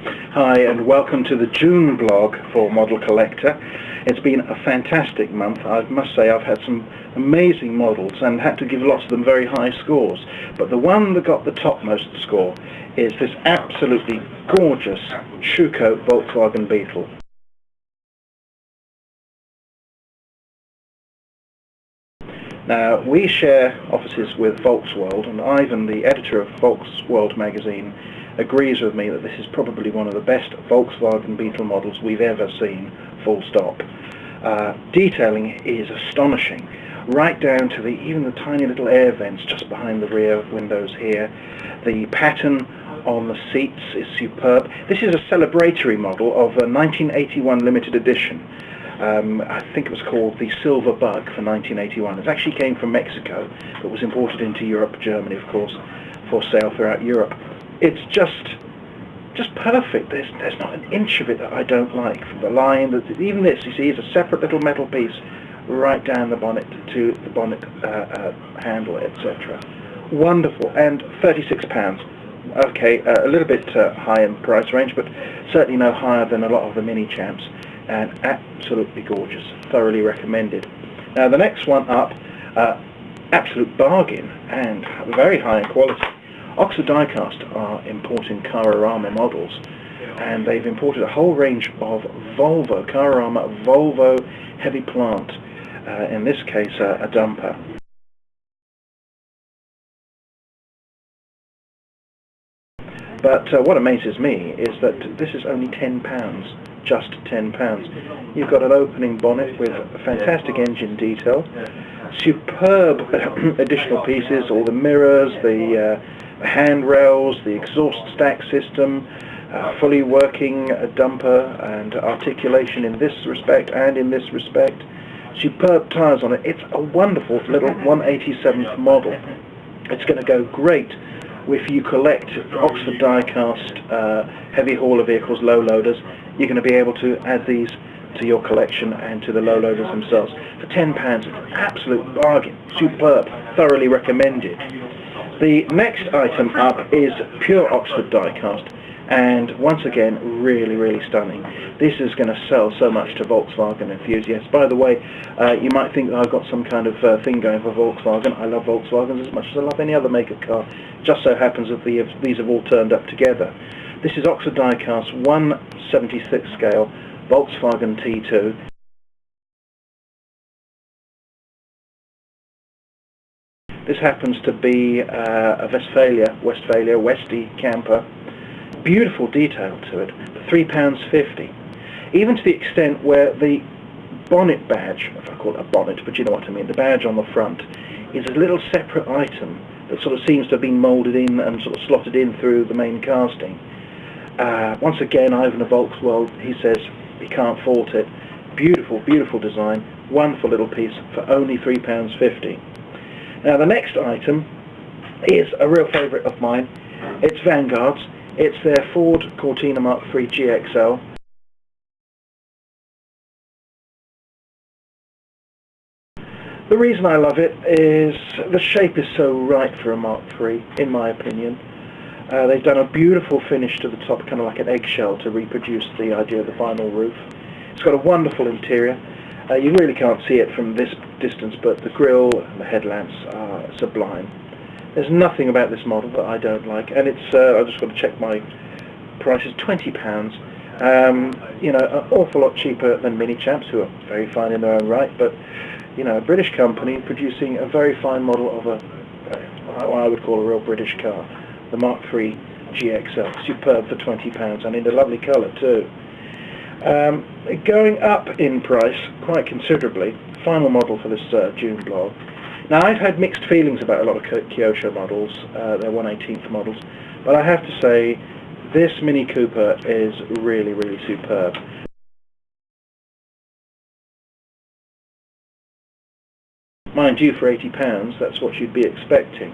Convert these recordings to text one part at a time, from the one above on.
Hi and welcome to the June blog for Model Collector. It's been a fantastic month. I must say I've had some amazing models and had to give lots of them very high scores. But the one that got the topmost score is this absolutely gorgeous Schuko Volkswagen Beetle. Now, we share offices with Volksworld, and Ivan, the editor of Volksworld magazine, agrees with me that this is probably one of the best Volkswagen Beetle models we've ever seen, full stop. Detailing is astonishing, right down to even the tiny little air vents just behind the rear windows here. The pattern on the seats is superb. This is a celebratory model of a 1981 limited edition. I think it was called the Silver Bug for 1981. It actually came from Mexico, but was imported into Europe, Germany of course, for sale throughout Europe. It's just perfect. There's not an inch of it that I don't like. From the line, even this, you see, is a separate little metal piece right down the bonnet to the bonnet handle, etc. Wonderful, and £36. Okay, a little bit high in price range, but certainly no higher than a lot of the mini champs, and absolutely gorgeous. Thoroughly recommended. Now the next one up, absolute bargain and very high in quality. Oxford Diecast are importing Carrarama models, and they've imported a whole range of Carrarama Volvo heavy plant, in this case a dumper. But what amazes me is that this is only £10, just £10. You've got an opening bonnet with a fantastic engine detail, superb additional pieces, all the mirrors, the handrails, the exhaust stack system, fully working dumper and articulation in this respect and in this respect. Superb tyres on it. It's a wonderful little 187th model. It's going to go great if you collect Oxford Diecast heavy hauler vehicles, low loaders. You're going to be able to add these to your collection and to the low loaders themselves. For £10, it's an absolute bargain. Superb. Thoroughly recommended. The next item up is pure Oxford Diecast, and once again, really stunning. This is going to sell so much to Volkswagen enthusiasts. By the way, you might think that I've got some kind of thing going for Volkswagen. I love Volkswagens as much as I love any other make of car. Just so happens that these have all turned up together. This is Oxford Diecast 1/76 scale Volkswagen T2. This happens to be a Westphalia Westie camper. Beautiful detail to it. £3.50. Even to the extent where the bonnet badge, if I call it a bonnet, but you know what I mean, the badge on the front is a little separate item that sort of seems to have been moulded in and sort of slotted in through the main casting. Once again, Ivan of Volksworld, he says he can't fault it. Beautiful design. Wonderful little piece for only £3.50. Now the next item is a real favourite of mine. It's Vanguard's. It's their Ford Cortina Mark III GXL. The reason I love it is the shape is so right for a Mark III, in my opinion. They've done a beautiful finish to the top, kind of like an eggshell, to reproduce the idea of the vinyl roof. It's got a wonderful interior. You really can't see it from this distance, but the grille and the headlamps are sublime. There's nothing about this model that I don't like, and it's I've just got to check my price. Is £20. You know, an awful lot cheaper than Mini Champs, who are very fine in their own right, but you know, a British company producing a very fine model of what I would call a real British car, the Mark III GXL, superb for £20, and in a lovely colour too. Going up in price quite considerably, final model for this June blog. Now I've had mixed feelings about a lot of Kyosho models, they're 1/18th models, but I have to say this Mini Cooper is really superb. Mind you, for £80, that's what you'd be expecting.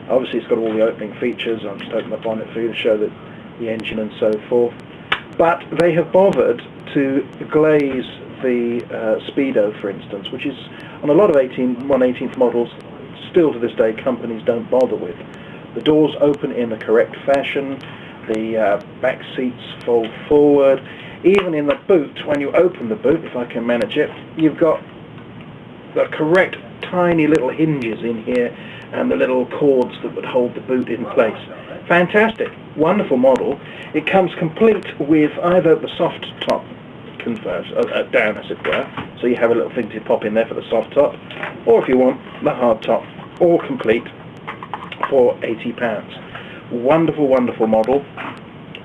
Obviously it's got all the opening features. I'll just open the bonnet for you to show the engine and so forth. But they have bothered to glaze the Speedo, for instance, which is on a lot of 1/18th models, still to this day, companies don't bother with. The doors open in the correct fashion. The back seats fold forward. Even in the boot, when you open the boot, if I can manage it, you've got the correct tiny little hinges in here and the little cords that would hold the boot in place. Fantastic, wonderful model. It comes complete with either the soft top down, as it were, so you have a little thing to pop in there for the soft top, or if you want the hard top, all complete for £80. Wonderful, wonderful model.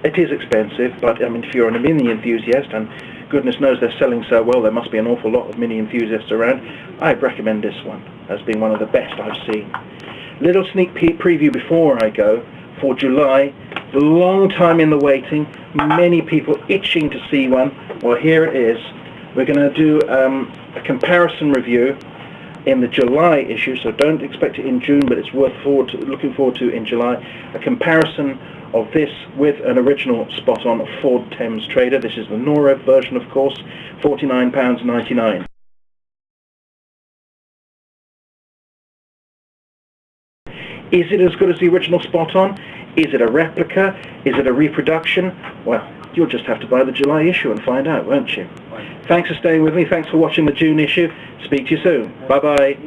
It is expensive, but I mean, if you're a Mini enthusiast, and goodness knows they're selling so well, there must be an awful lot of Mini enthusiasts around, I'd recommend this one as being one of the best I've seen. Little sneak peek preview before I go for July. Long time in the waiting, many people itching to see one. Well, here it is. We're going to do a comparison review in the July issue, so don't expect it in June, but it's looking forward to in July. A comparison of this with an original spot-on Ford Thames Trader. This is the Norev version, of course, £49.99. Is it as good as the original spot-on? Is it a replica? Is it a reproduction? Well, you'll just have to buy the July issue and find out, won't you? Thanks for staying with me. Thanks for watching the June issue. Speak to you soon. Bye-bye.